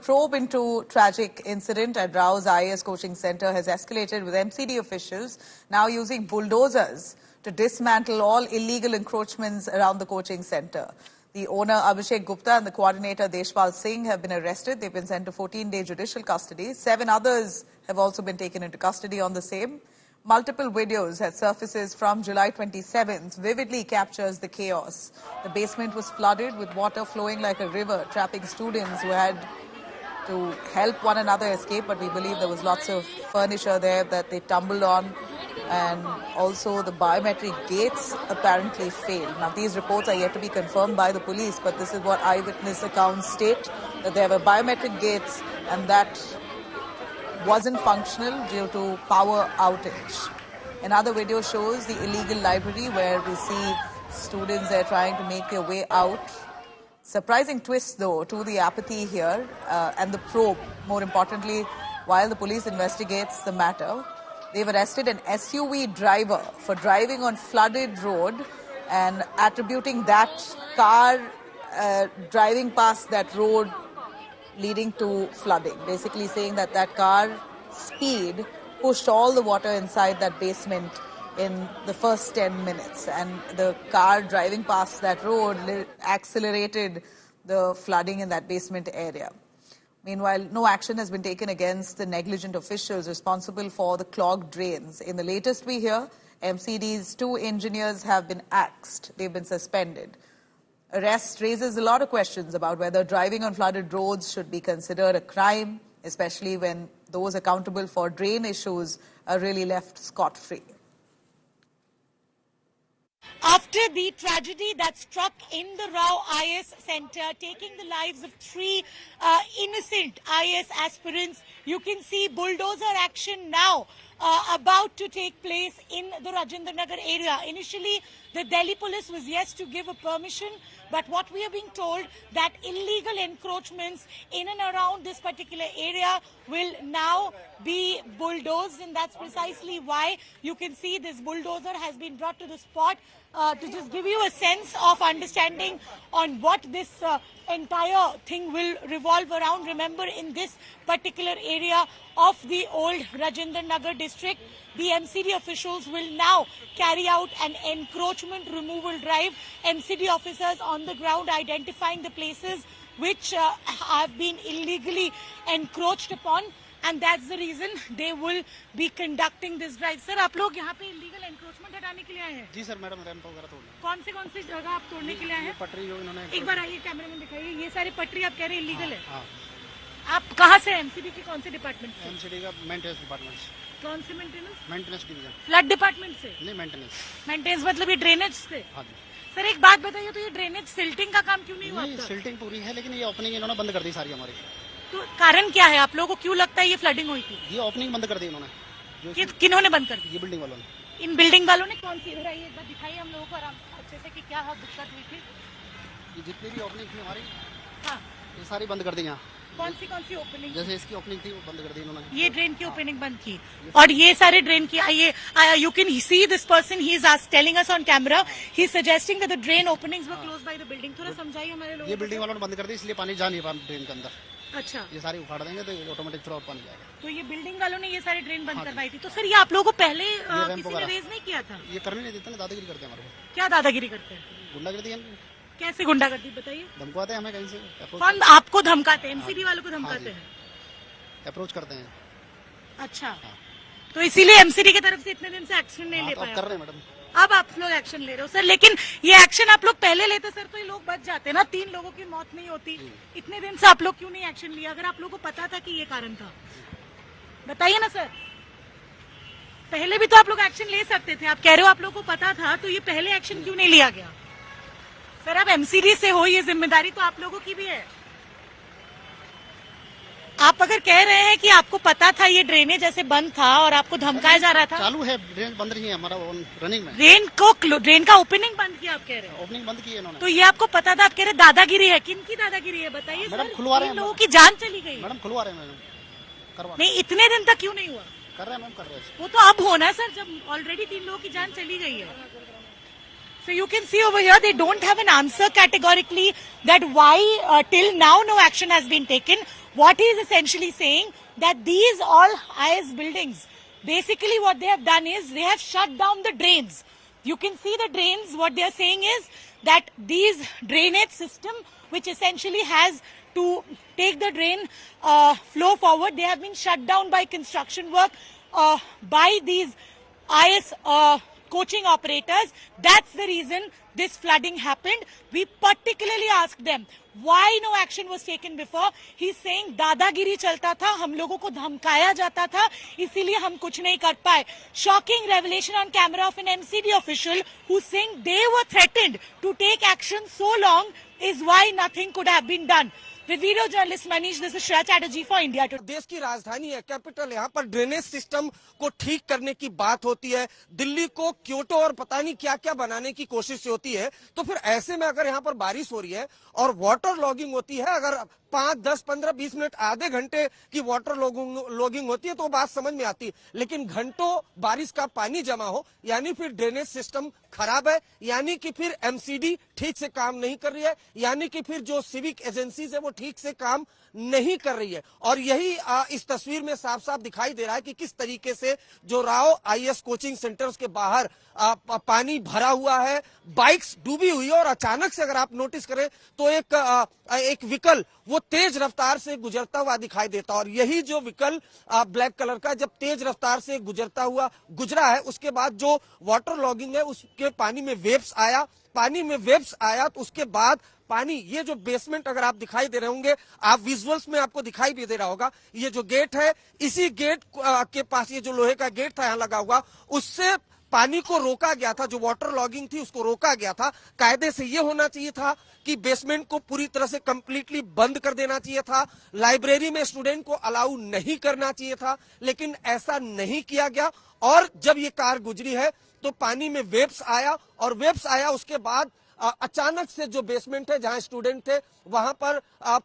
probe into tragic incident at Rao's IAS coaching center has escalated, with MCD officials now using bulldozers to dismantle all illegal encroachments around the coaching center. The owner, Abhishek Gupta, and the coordinator, Deshpal Singh, have been arrested. They've been sent to 14-day judicial custody. 7 others have also been taken into custody on the same. Multiple videos that surfaces from July 27th vividly captures the chaos. The basement was flooded with water flowing like a river, trapping students who had to help one another escape, but we believe there was lots of furniture there that they tumbled on, and also the biometric gates apparently failed. Now, these reports are yet to be confirmed by the police, but this is what eyewitness accounts state, that there were biometric gates and that wasn't functional due to power outage. Another video shows the illegal library where we see students there trying to make their way out. Surprising twist, though, to the apathy here and the probe. More importantly, while the police investigates the matter, they've arrested an SUV driver for driving on flooded road and attributing that car driving past that road leading to flooding. Basically saying that that car speed pushed all the water inside that basement in the first 10 minutes. And the car driving past that road accelerated the flooding in that basement area. Meanwhile, no action has been taken against the negligent officials responsible for the clogged drains. In the latest we hear, MCD's 2 engineers have been axed. They've been suspended. Arrest raises a lot of questions about whether driving on flooded roads should be considered a crime, especially when those accountable for drain issues are really left scot-free. After the tragedy that struck in the Rao IAS Center, taking the lives of 3 innocent IAS aspirants, you can see bulldozer action now about to take place in the Rajendra Nagar area. Initially, the Delhi police was yes to give a permission, but what we are being told that illegal encroachments in and around this particular area will now be bulldozed, and that's precisely why you can see this bulldozer has been brought to the spot to just give you a sense of understanding on what this entire thing will revolve around. Remember, in this particular area of the old Rajendra Nagar district, the MCD officials will now carry out an encroachment removal drive. MCD officers on the ground identifying the places which have been illegally encroached upon, and that's the reason they will be conducting this drive. Sir, आप लोग यहाँ पे illegal encroachment हटाने के लिए आए हैं? जी sir, madam ramp वगैरह तोड़ने। कौन सी जगह आप तोड़ने के लिए आए हैं? पटरी जो इन्होंने एक बार आइए कैमरे में दिखाइए। ये सारी पटरी आप कह रहे हैं illegal है? हाँ। आप कहाँ से? MCD की कौन सी डिपार्टमेंट से? MCD का मेंटेनेंस डिपार्टमेंट से। कौन सी maintenance? Maintenance division. Flood department से? नहीं, मेंटेनेंस। मेंटेनेंस मतलब ये ड्रेनेज से? हाँ जी। सर, एक बात बताइए, तो ये ड्रेनेज सिल्टिंग का काम क्यों नहीं हुआ? सिल्टिंग पूरी है, लेकिन ये ओपनिंग इन्होंने बंद कर दी सारी हमारी। तो कारण क्या है? आप लोगों को क्यों लगता है ये फ्लडिंग हुई थी? ये ओपनिंग बंद कर दी इन्होंने। किन्होंने बंद कर दी? ये बिल्डिंग वालों ने। इन बिल्डिंग वालों ने कौन सी? इधर आइए, एक बार दिखाइए हम लोगों को आराम अच्छे से कि क्या दिक्कत हुई थी। ये जितनी भी ओपनिंग थी हमारी, हाँ, ये सारी बंद कर दी। यहाँ कौन सी ओपनिंग? जैसे इसकी ओपनिंग थी वो बंद कर दी इन्होंने। ये ड्रेन की ओपनिंग बंद की, और ये सारे ड्रेन की आइए, you can see this person, he is telling us on camera, he is suggesting that the drain openings were closed by the building. थोड़ा समझाइए हमारे लोगों को। ये बिल्डिंग वालों ने बंद कर दी, इसलिए पानी जा नहीं पा ड्रेन के अंदर। अच्छा, ये सारी उखाड़ देंगे तो ऑटोमेटिक थ्रू आउट पानी जाएगा। तो ये बिल्डिंग वालों ने ये सारी ड्रेन बंद करवाई थी। तो सर, ये आप लोगों को पहले किसी ने रेज नहीं किया था? ये करने नहीं देते ना, दादागिरी करते हैं हमारे को। क्या दादागिरी करते हैं? गुंडागर्दी। कैसे गुंडागर्दी बताइए? धमकाते हैं हमें कहीं से। कौन आपको धमकाते हैं? MCD वालों को धमकाते हैं, अप्रोच करते हैं। अच्छा, तो इसीलिए MCD की तरफ से इतने दिन से एक्शन नहीं ले पाया। कर रहे हैं मैडम, अब आप लोग एक्शन ले रहे हो सर, लेकिन ये एक्शन आप लोग पहले लेते सर तो ये लोग बच जाते ना, 3 लोगों की मौत नहीं होती। इतने दिन से आप लोग क्यों नहीं एक्शन लिया? अगर आप लोगों को पता था कि ये कारण था, बताइए ना सर। पहले भी तो आप लोग एक्शन ले सकते थे। आप कह रहे हो आप लोगों को पता था, तो ये पहले एक्शन क्यों नहीं लिया गया? सर, आप MCD से हो, ये जिम्मेदारी तो आप लोगों की भी है। आप अगर कह रहे हैं कि आपको पता था ये ड्रेनेज ऐसे बंद था और आपको धमकाया जा रहा था। चालू है, ड्रेन बंद नहीं है हमारा रनिंग में। ड्रेन का ओपनिंग बंद किया आप कह रहे हैं? ओपनिंग बंद की है इन्होंने। तो ये आपको पता था? आप कह रहे दादागिरी है। किनकी दादागिरी है बताइए सर? खुलवा रहे हैं, लोगों की जान चली गई। मैडम खुलवा रहे हैं, करवा नहीं। इतने दिन तक क्यों नहीं हुआ? कर रहे हैं मैम, कर रहे हैं। वो तो अब होना है सर, जब ऑलरेडी 3 लोगों की जान चली गई है। So you can see over here, they don't have an answer categorically that why till now no action has been taken. What he is essentially saying that these all IS buildings, basically what they have done is they have shut down the drains. You can see the drains. What they are saying is that these drainage system, which essentially has to take the drain flow forward, they have been shut down by construction work by these IS coaching operators. That's the reason this flooding happened. We particularly asked them why no action was taken before. He's saying दादागिरी चलता था, हम लोगों को धमकाया जाता था, इसीलिए हम कुछ नहीं कर पाए. Shocking revelation on camera of an MCD official who's saying they were threatened to take action so long is why nothing could have been done. With video journalist Manish, this is Shreya Chatterjee for India Today. देश की राजधानी है, capital, यहाँ पर drainage system को ठीक करने की बात होती है. दिल्ली को क्योटो और पता नहीं क्या क्या बनाने की कोशिश होती है. तो फिर ऐसे में अगर यहाँ पर बारिश हो रही है और वाटर लॉगिंग होती है, अगर 5, 10, 15, 20 मिनट, आधे घंटे की वाटर लॉगिंग होती है तो बात समझ में आती है. लेकिन घंटों बारिश का पानी जमा हो, यानी फिर ड्रेनेज सिस्टम खराब है, यानी कि फिर एमसीडी ठीक से काम नहीं कर रही है, यानी कि फिर जो सिविक एजेंसीज है वो ठीक से काम नहीं कर रही है. और यही इस तस्वीर में साफ साफ दिखाई दे रहा है कि किस तरीके से जो राव आईएएस कोचिंग सेंटर्स के बाहर पानी भरा हुआ है, बाइक्स डूबी हुई है. और अचानक से अगर आप नोटिस करें तो एक व्हीकल वो तेज रफ्तार से गुजरता हुआ दिखाई देता. और यही जो व्हीकल ब्लैक कलर का जब तेज रफ्तार से गुजरा है, उसके बाद जो वाटर लॉगिंग है उसके पानी में वेव्स आया तो उसके बाद पानी, ये जो बेसमेंट अगर आप दिखाई दे रहे होंगे, आप विजुअल्स में आपको दिखाई भी दे रहा होगा, ये जो गेट है, इसी गेट के पास ये जो लोहे का गेट था यहाँ लगा हुआ, उससे पानी को रोका गया था. जो वाटर लॉगिंग थी उसको रोका गया था. कायदे से ये होना चाहिए था कि बेसमेंट को पूरी तरह से कंप्लीटली बंद कर देना चाहिए था. लाइब्रेरी में स्टूडेंट को अलाउ नहीं करना चाहिए था, लेकिन ऐसा नहीं किया गया. और जब ये कार गुजरी है तो पानी में वेव्स आया, उसके बाद अचानक से जो बेसमेंट है जहां स्टूडेंट थे वहां पर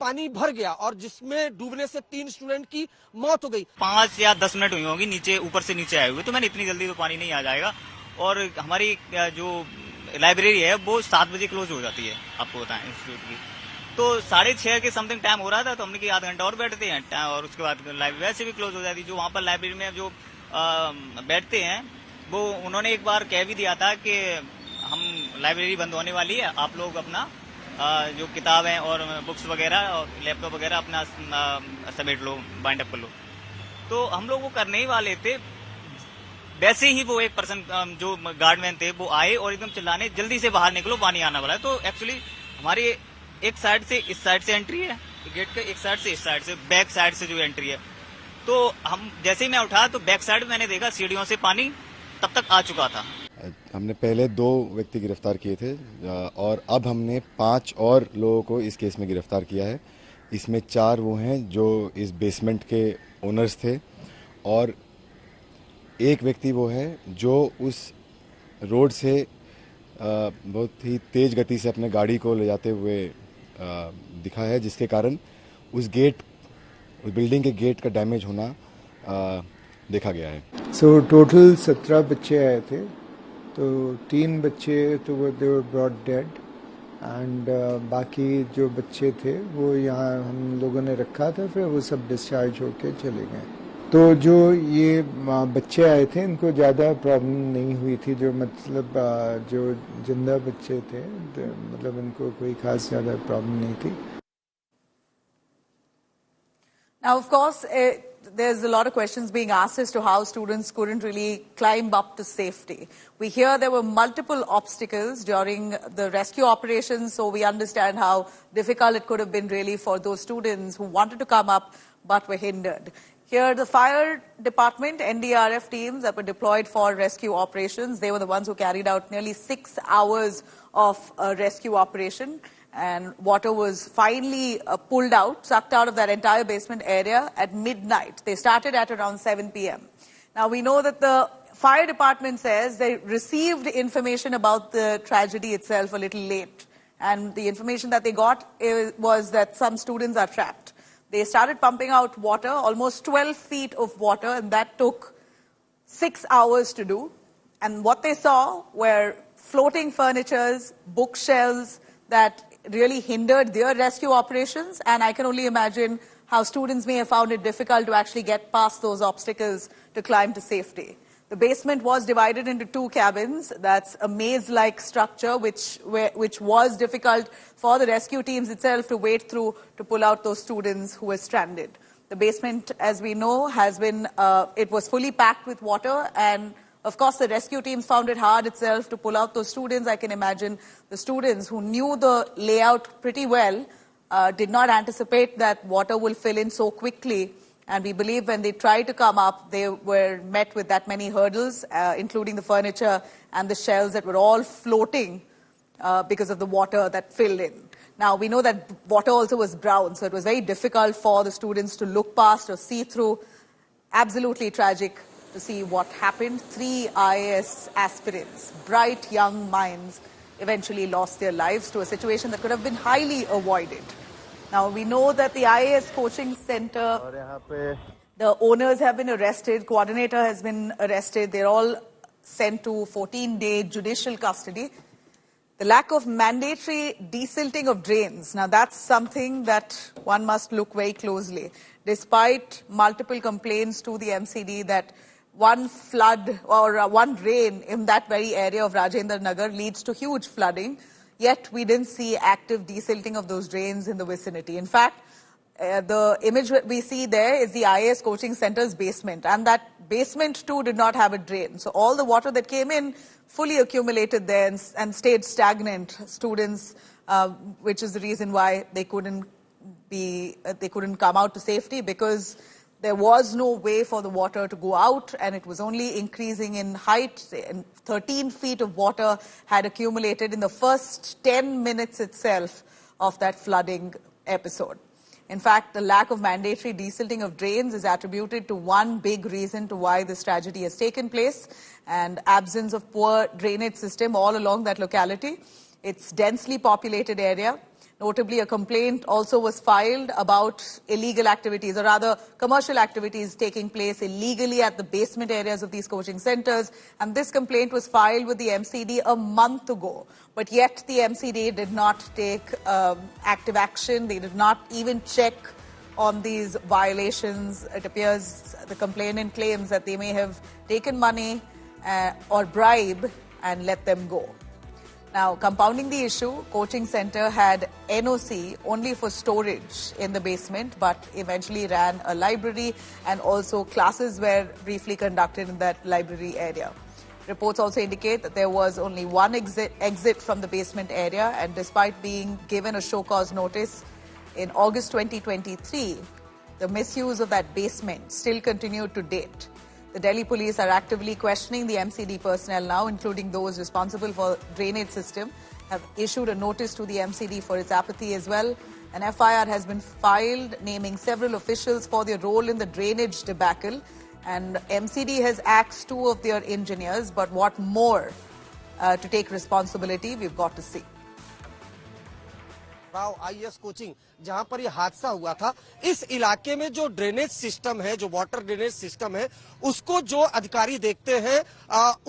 पानी भर गया और जिसमें डूबने से 3 स्टूडेंट की मौत हो गई. 5 या 10 मिनट हुई होगी नीचे, ऊपर से नीचे आए हुए, तो मैंने इतनी जल्दी तो पानी नहीं आ जाएगा. और हमारी जो लाइब्रेरी है वो 7 बजे क्लोज हो जाती है, आपको बताएं इंस्टीट्यूट की. तो 6:30 के समथिंग टाइम हो रहा था, तो हमने कि आधा घंटा और बैठते हैं और उसके बाद लाइब्रेरी वैसे भी क्लोज हो जाती. जो वहाँ पर लाइब्रेरी में जो बैठते हैं वो उन्होंने एक बार कह भी दिया था कि हम लाइब्रेरी बंद होने वाली है, आप लोग अपना जो किताबें और बुक्स वगैरह और लैपटॉप वगैरह अपना समेट लो, बाइंड अप कर लो. तो हम लोग वो करने ही वाले थे. वैसे ही वो एक पर्सन जो गार्डमैन थे वो आए और एकदम चिल्लाने, जल्दी से बाहर निकलो, पानी आना वाला है. तो एक्चुअली हमारी एक साइड से इस साइड से एंट्री है गेट के, एक साइड से इस साइड से, बैक साइड से जो एंट्री है. तो हम जैसे ही मैं उठा तो बैक साइड मैंने देखा सीढ़ियों से पानी तब तक आ चुका था. हमने पहले 2 व्यक्ति गिरफ्तार किए थे और अब हमने 5 और लोगों को इस केस में गिरफ्तार किया है. इसमें 4 वो हैं जो इस बेसमेंट के ओनर्स थे और एक व्यक्ति वो है जो उस रोड से बहुत ही तेज गति से अपने गाड़ी को ले जाते हुए दिखा है, जिसके कारण उस बिल्डिंग के गेट का डैमेज होना देखा गया है. सो टोटल 17 बच्चे आए थे, तो 3 बच्चे तो दे वर ब्रॉट डेड एंड बाकी जो बच्चे थे वो यहाँ हम लोगों ने रखा था, फिर वो सब डिस्चार्ज होके चले गए. तो जो ये बच्चे आए थे इनको ज़्यादा प्रॉब्लम नहीं हुई थी, जो मतलब जो जिंदा बच्चे थे मतलब इनको कोई खास ज़्यादा प्रॉब्लम नहीं थी. Now, of course, there's a lot of questions being asked as to how students couldn't really climb up to safety. We hear there were multiple obstacles during the rescue operations, so we understand how difficult it could have been really for those students who wanted to come up but were hindered. Here, the fire department, NDRF teams that were deployed for rescue operations, they were the ones who carried out nearly 6 hours of a rescue operation. And water was finally pulled out, sucked out of that entire basement area at midnight. They started at around 7 p.m. Now, we know that the fire department says they received information about the tragedy itself a little late. And the information that they got was that some students are trapped. They started pumping out water, almost 12 feet of water, and that took 6 hours to do. And what they saw were floating furnitures, bookshelves that really hindered their rescue operations, and I can only imagine how students may have found it difficult to actually get past those obstacles to climb to safety. The basement was divided into 2 cabins. That's a maze-like structure, which was difficult for the rescue teams itself to wade through to pull out those students who were stranded. The basement, as we know, it was fully packed with water, and of course the rescue teams found it hard itself to pull out those students. I can imagine the students who knew the layout pretty well did not anticipate that water will fill in so quickly. And we believe when they tried to come up, they were met with that many hurdles, including the furniture and the shelves that were all floating because of the water that filled in. Now, we know that water also was brown, so it was very difficult for the students to look past or see through. Absolutely tragic to see what happened. 3 IAS aspirants, bright young minds, eventually lost their lives to a situation that could have been highly avoided. Now, we know that the IAS coaching center, the owners have been arrested, coordinator has been arrested. They're all sent to 14-day judicial custody. The lack of mandatory desilting of drains. Now, that's something that one must look very closely. Despite multiple complaints to the MCD that one flood or one rain in that very area of Rajendra Nagar leads to huge flooding, yet we didn't see active desilting of those drains in the vicinity. In fact, the image that we see there is the IAS coaching center's basement, and that basement too did not have a drain. So all the water that came in fully accumulated there and stayed stagnant. Students, which is the reason why they couldn't come out to safety, because there was no way for the water to go out, and it was only increasing in height. And 13 feet of water had accumulated in the first 10 minutes itself of that flooding episode. In fact, the lack of mandatory desilting of drains is attributed to one big reason to why this tragedy has taken place, and absence of poor drainage system all along that locality. It's densely populated area. Notably, a complaint also was filed about illegal activities, or rather commercial activities taking place illegally at the basement areas of these coaching centers. And this complaint was filed with the MCD a month ago. But yet the MCD did not take active action. They did not even check on these violations. It appears the complainant claims that they may have taken money or bribe and let them go. Now, compounding the issue, coaching center had NOC only for storage in the basement, but eventually ran a library, and also classes were briefly conducted in that library area. Reports also indicate that there was only one exit from the basement area, and despite being given a show cause notice in August 2023, the misuse of that basement still continued to date. The Delhi police are actively questioning the MCD personnel now, including those responsible for drainage system, have issued a notice to the MCD for its apathy as well. An FIR has been filed naming several officials for their role in the drainage debacle, and MCD has axed 2 of their engineers, but what more to take responsibility, we've got to see. Rao IAS coaching जहां पर ये हादसा हुआ था, इस इलाके में जो ड्रेनेज सिस्टम है, जो वाटर ड्रेनेज सिस्टम है, उसको जो अधिकारी देखते हैं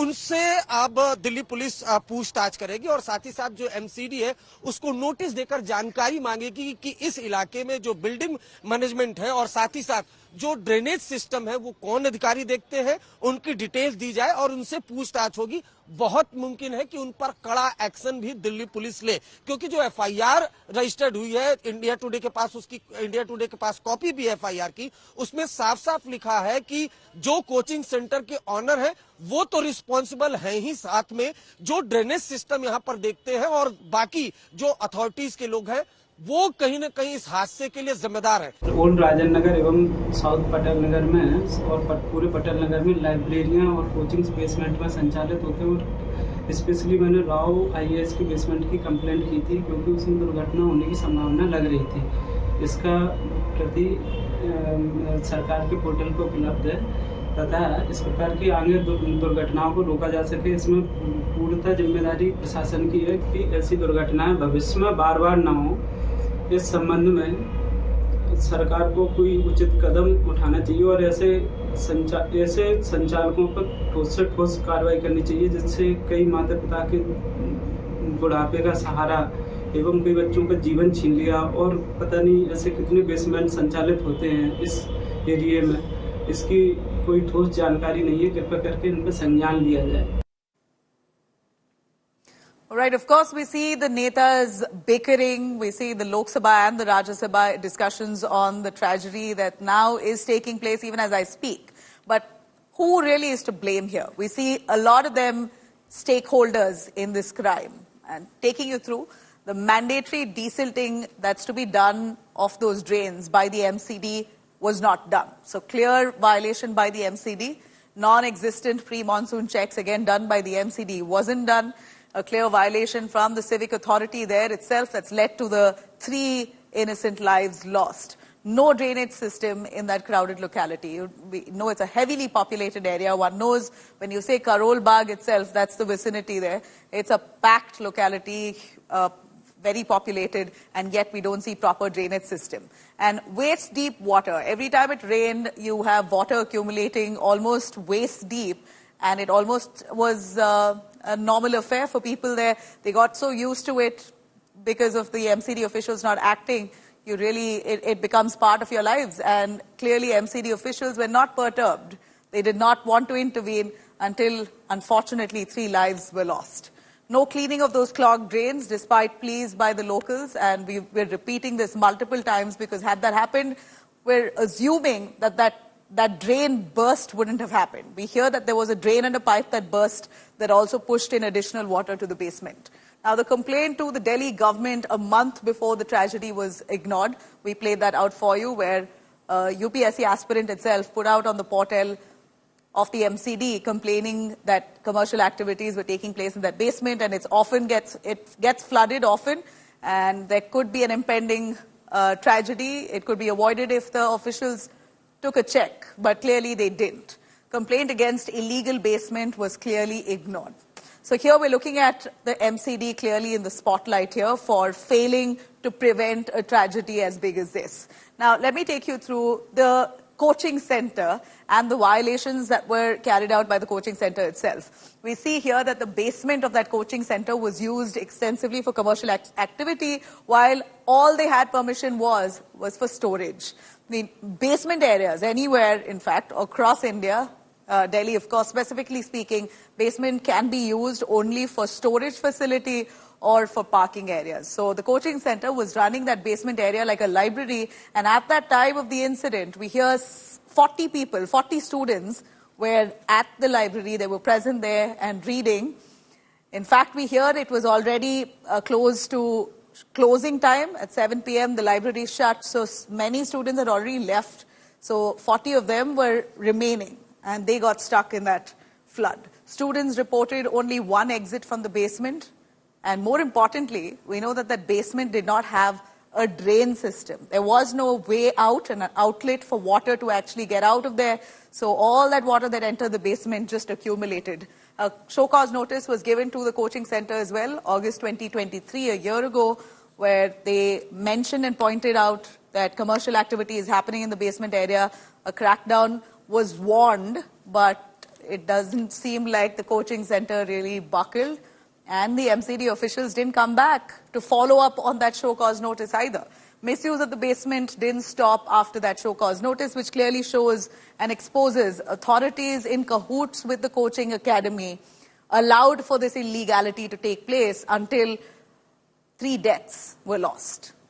उनसे अब दिल्ली पुलिस पूछताछ करेगी, और साथ ही साथ जो एमसीडी है उसको नोटिस देकर जानकारी मांगेगी कि इस इलाके में जो बिल्डिंग मैनेजमेंट है और साथ ही साथ जो ड्रेनेज सिस्टम है वो कौन अधिकारी देखते हैं, उनकी डिटेल दी जाए और उनसे पूछताछ होगी। बहुत मुमकिन है कि उन पर कड़ा एक्शन भी दिल्ली पुलिस ले, क्योंकि जो एफआईआर रजिस्टर्ड हुई है, इंडिया टुडे के पास कॉपी भी है एफआईआर की, उसमें साफ साफ लिखा है कि जो कोचिंग सेंटर के ऑनर है वो तो रिस्पॉन्सिबल है ही, साथ में जो ड्रेनेज सिस्टम यहाँ पर देखते हैं और बाकी जो अथॉरिटीज के लोग हैं वो कहीं न कहीं इस हादसे के लिए जिम्मेदार है। ओल्ड राजेंद्र नगर एवं साउथ पटेल नगर में और पूरे पटेल नगर में लाइब्रेरियां और कोचिंग बेसमेंट में संचालित होते हैं, और स्पेशली मैंने राव आईएएस की बेसमेंट की कंप्लेंट की थी, क्योंकि उसमें दुर्घटना होने की संभावना लग रही थी। इसका प्रति सरकार के पोर्टल पर उपलब्ध है तथा इस प्रकार की आगे दुर्घटनाओं को रोका जा सके, इसमें पूर्णतः जिम्मेदारी प्रशासन की है कि ऐसी दुर्घटनाएं भविष्य में बार बार न हो। इस संबंध में सरकार को कोई उचित कदम उठाना चाहिए और ऐसे संचालकों पर ठोस से ठोस कार्रवाई करनी चाहिए, जिससे कई माता पिता के बुढ़ापे का सहारा एवं कई बच्चों का जीवन छीन लिया। और पता नहीं ऐसे कितने बेसमेंट संचालित होते हैं इस एरिया में, इसकी कोई ठोस जानकारी नहीं है। कृपया करके इन पर संज्ञान लिया जाए। All right, of course, we see the netas bickering. We see the Lok Sabha and the Rajya Sabha discussions on the tragedy that now is taking place even as I speak. But who really is to blame here? We see a lot of them stakeholders in this crime. And taking you through the mandatory desilting that's to be done of those drains by the MCD was not done. So clear violation by the MCD. Non-existent pre-monsoon checks again done by the MCD wasn't done. A clear violation from the civic authority there itself that's led to the 3 innocent lives lost. No drainage system in that crowded locality. We know it's a heavily populated area. One knows when you say Karol Bagh itself, that's the vicinity there. It's a packed locality, very populated, and yet we don't see proper drainage system. And waist-deep water. Every time it rained, you have water accumulating almost waist-deep, and it almost was a normal affair for people there. They got so used to it because of the MCD officials not acting. You really, it becomes part of your lives. And clearly MCD officials were not perturbed. They did not want to intervene until, unfortunately, 3 lives were lost. No cleaning of those clogged drains, despite pleas by the locals. And we're repeating this multiple times because had that happened, we're assuming that drain burst wouldn't have happened. We hear that there was a drain and a pipe that burst that also pushed in additional water to the basement. Now, the complaint to the Delhi government a month before the tragedy was ignored. We played that out for you, where UPSC aspirant itself put out on the portal of the MCD complaining that commercial activities were taking place in that basement, and it gets flooded often, and there could be an impending tragedy. It could be avoided if the officials took a check, but clearly they didn't. Complaint against illegal basement was clearly ignored. So here we're looking at the MCD clearly in the spotlight here for failing to prevent a tragedy as big as this. Now, let me take you through the coaching center and the violations that were carried out by the coaching center itself. We see here that the basement of that coaching center was used extensively for commercial activity, while all they had permission was for storage. I mean, basement areas anywhere, in fact, across India, Delhi, of course, specifically speaking, basement can be used only for storage facility or for parking areas. So the coaching center was running that basement area like a library, and at that time of the incident, we hear 40 people, 40 students were at the library. They were present there and reading. In fact, we hear it was already close to closing time at 7 p.m. The library shut, so many students had already left. So 40 of them were remaining, and they got stuck in that flood. Students reported only one exit from the basement, and more importantly, we know that that basement did not have a drain system. There was no way out and an outlet for water to actually get out of there, so all that water that entered the basement just accumulated. A show cause notice was given to the coaching center as well, August 2023, a year ago, where they mentioned and pointed out that commercial activity is happening in the basement area. A crackdown was warned, but it doesn't seem like the coaching center really buckled, and the MCD officials didn't come back to follow up on that show cause notice either. Misuse of the basement didn't stop after that show cause notice, which clearly shows and exposes authorities in cahoots with the coaching academy allowed for this illegality to take place until 3 deaths were lost.